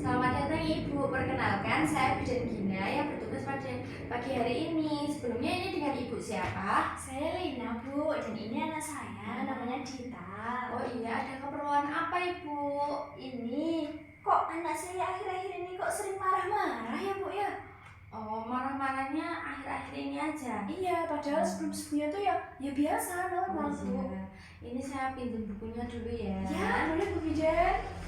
Selamat datang Ibu, perkenalkan saya Bidan Gina yang bertugas pada pagi hari ini. Sebelumnya ini dengan Ibu siapa? Saya Lina, Bu, dan ini anak saya, namanya Dita. Oh iya, ada keperluan apa Ibu? Ini, kok anak saya akhir-akhir ini kok sering marah-marah ya, Bu ya? Oh, marah-marahnya akhir-akhir ini aja? Iya, padahal sebelum-sebelumnya tuh ya biasa, normal, Bu. Iya. Ini saya pinjam bukunya dulu ya. Ya, boleh Bu Bidan.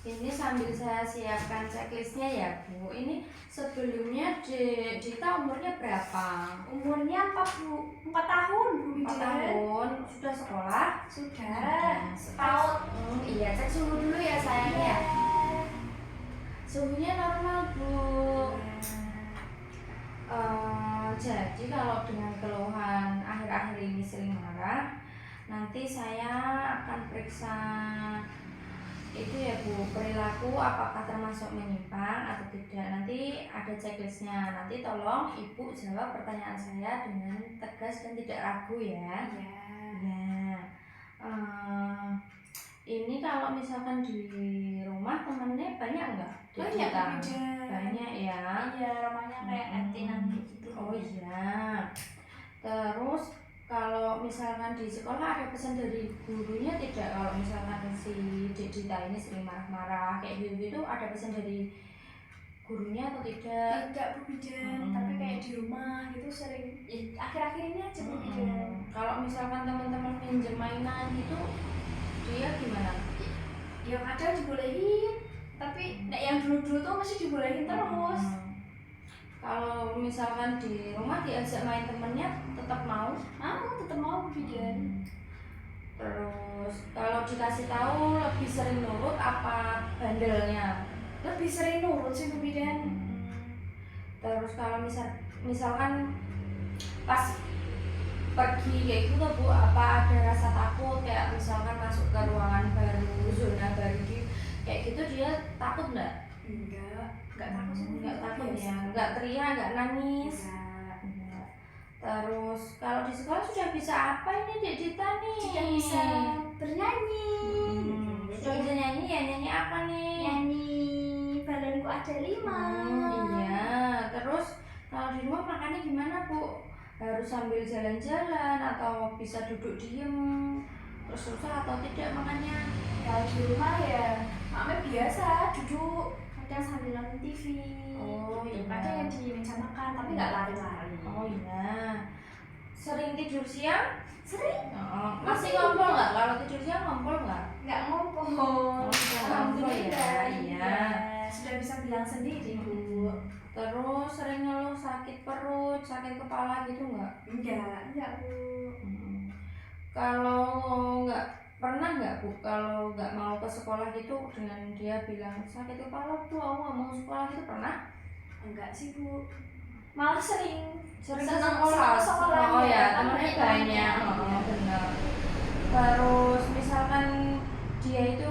Ini sambil saya siapkan checklistnya ya Bu. Ini sebelumnya Dita umurnya berapa? Umurnya 4 tahun, Bu 4 Bidan. tahun. Sudah sekolah? Sudah, setahun. Iya, cek suhu dulu ya sayang ya. Suhunya normal Bu. Jadi kalau dengan keluhan akhir-akhir ini sering marah, nanti saya akan periksa itu ya Bu, perilaku apakah termasuk menyimpang atau tidak. Nanti ada checklistnya. Nanti tolong Ibu jawab pertanyaan saya dengan tegas dan tidak ragu ya. Ya. Ini kalau misalkan di rumah temennya banyak nggak? Banyak Bu Bidan. Banyak ya. Iya, rumahnya kayak antinan gitu. Oh iya. Terus kalau misalkan di sekolah ada pesan dari gurunya tidak, kalau misalkan si Dita ini sering marah-marah kayak gitu ada pesan dari gurunya atau tidak? Tidak Bu Bidan, tapi kayak di rumah gitu sering akhir-akhir ini aja Bu Bidan. Kalau misalkan teman-teman pinjam mainan gitu dia gimana? Ya kadang dibolehin, tapi yang dulu-dulu tuh masih dibolehin terus. Kalau misalkan di rumah diajak main temennya tetap mau? Tetap mau Bu Bidan. Terus kalau dikasih tahu lebih sering nurut apa bandelnya? Lebih sering nurut sih Bu Bidan. Terus kalau misalkan pas pergi kayak gitu tuh Bu, apa ada rasa takut kayak misalkan masuk ke ruangan baru, zona baru kayak gitu dia takut nggak? Enggak takut sih. Nggak takut ya, nggak teriak, nggak nangis. Enggak. Terus kalau di sekolah sudah bisa apa ini Dek Dita nih? Sudah bisa bernyanyi. Sudah bisa nyanyi ya, nyanyi apa nih? Nyanyi balonku ada 5. Iya. Terus kalau di rumah makannya gimana Bu? Harus sambil jalan-jalan atau bisa duduk diem terus susah atau tidak makannya? Kalau di rumah ya makanya biasa duduk, kadang sambil nonton TV. Oh iya. Kadang yang di meja makan, tapi nggak lari-lari. Oh iya. Sering tidur siang? Sering. Masih ngompol nggak? Kalau tidur siang ngompol nggak? Nggak ngompol. Alhamdulillah. Iya. Sudah bisa bilang sendiri Bu. Terus sering ngeluh sakit perut, sakit kepala gitu nggak? Enggak Bu. Kalau nggak pernah nggak Bu, kalau nggak mau ke sekolah gitu dengan dia bilang sakit kepala Bu, aku nggak mau sekolah gitu, pernah? Enggak sih Bu. Malah sering Senang sekolah. Oh ya, temannya banyak. Oh benar. Terus misalkan dia itu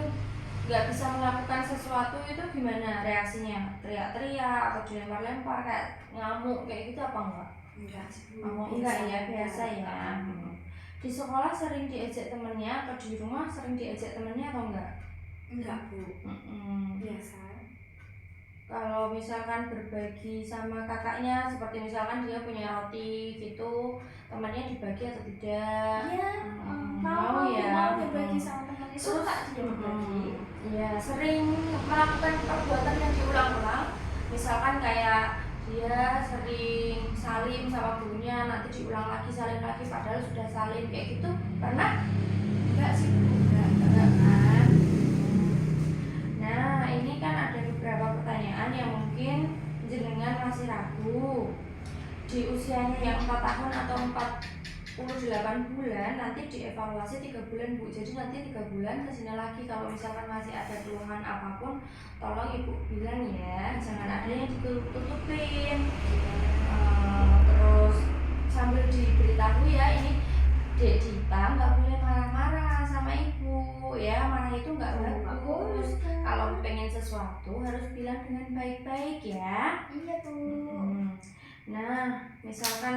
nggak bisa melakukan sesuatu itu gimana reaksinya? Teriak-teriak atau dilempar-lempar kayak ngamuk kayak gitu apa enggak? Enggak sih Bu. Oh enggak ya, biasa ya. Di sekolah sering diajak temennya atau di rumah sering diajak temennya atau enggak? Enggak Bu. Biasa. Kalau misalkan berbagi sama kakaknya, seperti misalkan dia punya roti gitu, temannya dibagi atau tidak? Iya, mau ya. Mau berbagi sama temannya. Suka dia berbagi. Iya, sering melakukan perbuatan yang diulang-ulang. Misalkan kayak dia sering salim sama gurunya, nanti diulang lagi salim lagi padahal sudah salim kayak gitu, pernah? Enggak sih Bu. Enggak kan? Nah, ini kan ada beberapa pertanyaan yang mungkin jenengan masih ragu. Di usianya yang 4 tahun atau 48 bulan nanti dievaluasi 3 bulan Bu. Jadi nanti 3 bulan kesini lagi kalau misalkan masih ada keluhan apapun, tolong Ibu bilang ya, jangan ada yang ditutup-tutupin. Terus sambil diberitahu ya, ini Dek Dita nggak boleh marah-marah sama Ibu ya, marah itu nggak bagus. Kalau pengen sesuatu harus bilang dengan baik-baik ya. Iya Bu. Nah,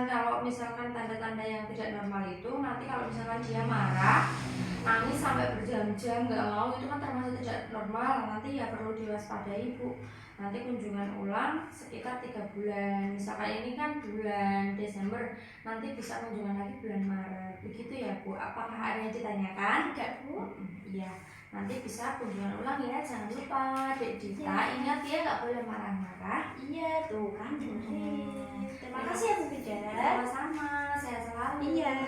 kalau misalkan tanda-tanda yang tidak normal itu nanti kalau misalkan dia marah, nangis sampai berjam-jam nggak mau, itu kan termasuk tidak normal. Nanti ya perlu diwaspadai Bu. Nanti kunjungan ulang sekitar 3 bulan. Misalkan ini kan bulan Desember, nanti bisa kunjungan lagi bulan Maret. Begitu ya Bu. Apakah ada yang ditanyakan? Tidak Bu. Iya. Nanti bisa kunjungan ulang ya. Jangan lupa Dek Dita. Ya. Ingat ya nggak boleh marah-marah. Iya tuh kan dengerin. Terima kasih ya Bu Bida. Sama-sama, sehat selalu. Iya.